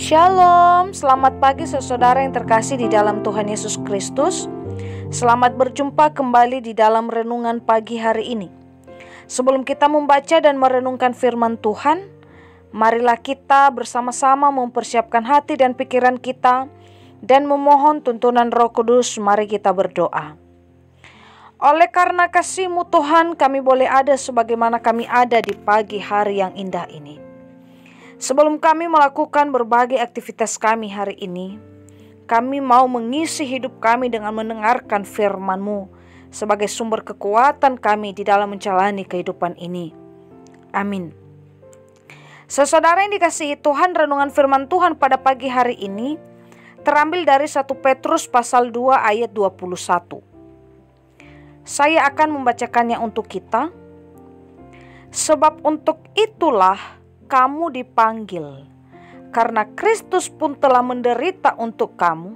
Shalom, selamat pagi saudara yang terkasih di dalam Tuhan Yesus Kristus. Selamat berjumpa kembali di dalam renungan pagi hari ini. Sebelum kita membaca dan merenungkan firman Tuhan, marilah kita bersama-sama mempersiapkan hati dan pikiran kita dan memohon tuntunan Roh Kudus. Mari kita berdoa. Oleh karena kasih-Mu Tuhan, kami boleh ada sebagaimana kami ada di pagi hari yang indah ini. Sebelum kami melakukan berbagai aktivitas kami hari ini, kami mau mengisi hidup kami dengan mendengarkan firman-Mu sebagai sumber kekuatan kami di dalam menjalani kehidupan ini. Amin. Saudara yang dikasihi Tuhan, renungan firman Tuhan pada pagi hari ini terambil dari 1 Petrus pasal 2 ayat 21. Saya akan membacakannya untuk kita. Sebab untuk itulah kamu dipanggil, karena Kristus pun telah menderita untuk kamu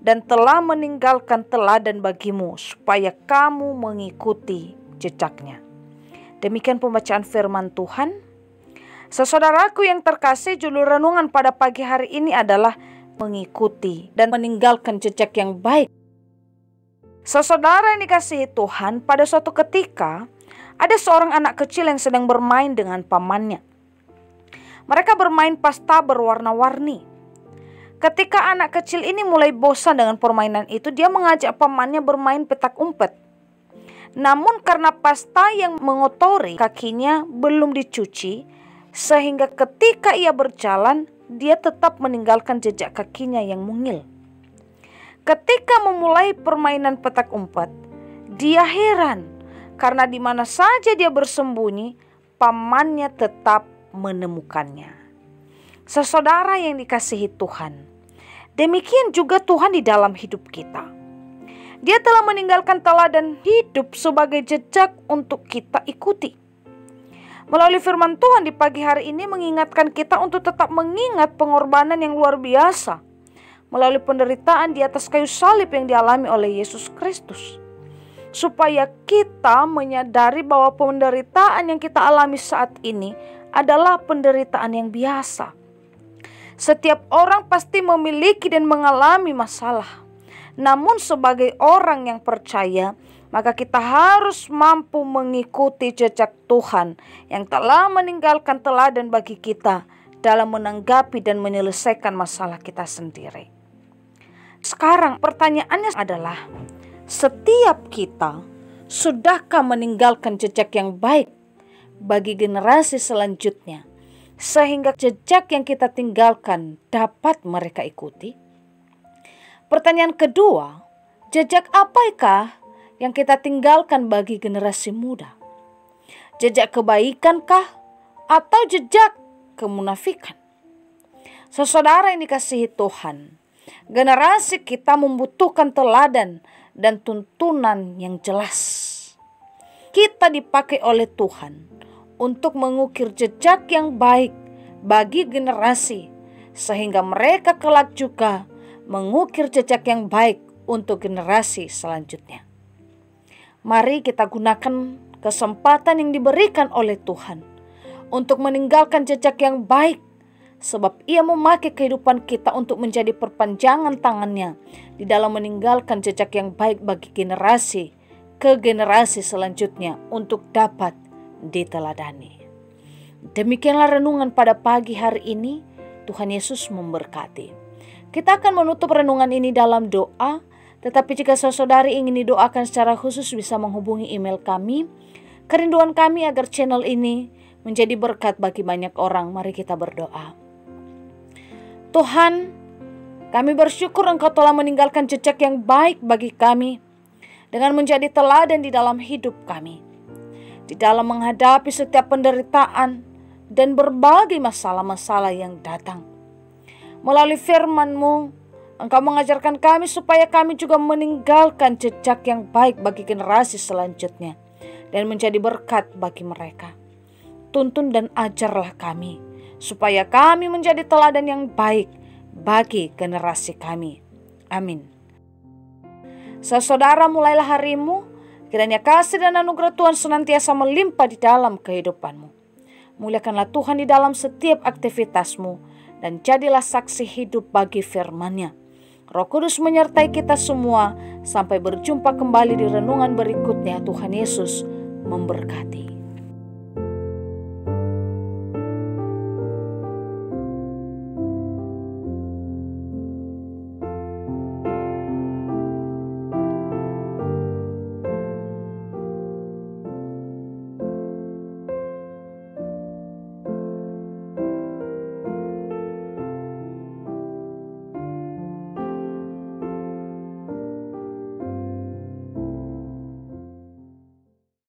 dan telah meninggalkan teladan bagimu supaya kamu mengikuti jejaknya. Demikian pembacaan firman Tuhan. Saudaraku yang terkasih, judul renungan pada pagi hari ini adalah mengikuti dan meninggalkan jejak yang baik. Saudara yang dikasihi Tuhan, pada suatu ketika ada seorang anak kecil yang sedang bermain dengan pamannya. Mereka bermain pasta berwarna-warni. Ketika anak kecil ini mulai bosan dengan permainan itu, dia mengajak pamannya bermain petak umpet. Namun karena pasta yang mengotori kakinya belum dicuci, sehingga ketika ia berjalan, dia tetap meninggalkan jejak kakinya yang mungil. Ketika memulai permainan petak umpet, dia heran karena di mana saja dia bersembunyi, pamannya tetap menemukannya. Saudara yang dikasihi Tuhan, demikian juga Tuhan di dalam hidup kita. Dia telah meninggalkan teladan hidup sebagai jejak untuk kita ikuti. Melalui firman Tuhan di pagi hari ini mengingatkan kita untuk tetap mengingat pengorbanan yang luar biasa melalui penderitaan di atas kayu salib yang dialami oleh Yesus Kristus. Supaya kita menyadari bahwa penderitaan yang kita alami saat ini adalah penderitaan yang biasa. Setiap orang pasti memiliki dan mengalami masalah. Namun sebagai orang yang percaya, maka kita harus mampu mengikuti jejak Tuhan yang telah meninggalkan teladan bagi kita dalam menanggapi dan menyelesaikan masalah kita sendiri. Sekarang pertanyaannya adalah, setiap kita sudahkah meninggalkan jejak yang baik bagi generasi selanjutnya, sehingga jejak yang kita tinggalkan dapat mereka ikuti? Pertanyaan kedua, jejak apakah yang kita tinggalkan bagi generasi muda? Jejak kebaikan-kah atau jejak kemunafikan? Saudara yang dikasihi Tuhan, generasi kita membutuhkan teladan dan tuntunan yang jelas. Kita dipakai oleh Tuhan untuk mengukir jejak yang baik bagi generasi, sehingga mereka kelak juga mengukir jejak yang baik untuk generasi selanjutnya. Mari kita gunakan kesempatan yang diberikan oleh Tuhan untuk meninggalkan jejak yang baik, sebab Ia memakai kehidupan kita untuk menjadi perpanjangan tangannya di dalam meninggalkan jejak yang baik bagi generasi ke generasi selanjutnya untuk dapat diteladani. Demikianlah renungan pada pagi hari ini. Tuhan Yesus memberkati. Kita akan menutup renungan ini dalam doa. Tetapi jika saudari ingin didoakan secara khusus, bisa menghubungi email kami. Kerinduan kami agar channel ini menjadi berkat bagi banyak orang. Mari kita berdoa. Tuhan, kami bersyukur Engkau telah meninggalkan jejak yang baik bagi kami dengan menjadi teladan di dalam hidup kami. Di dalam menghadapi setiap penderitaan dan berbagai masalah-masalah yang datang. Melalui firman-Mu, Engkau mengajarkan kami supaya kami juga meninggalkan jejak yang baik bagi generasi selanjutnya dan menjadi berkat bagi mereka. Tuntun dan ajarlah kami supaya kami menjadi teladan yang baik bagi generasi kami. Amin. Saudara, mulailah harimu. Kiranya kasih dan anugerah Tuhan senantiasa melimpah di dalam kehidupanmu. Muliakanlah Tuhan di dalam setiap aktivitasmu dan jadilah saksi hidup bagi firman-Nya. Roh Kudus menyertai kita semua. Sampai berjumpa kembali di renungan berikutnya. Tuhan Yesus memberkati.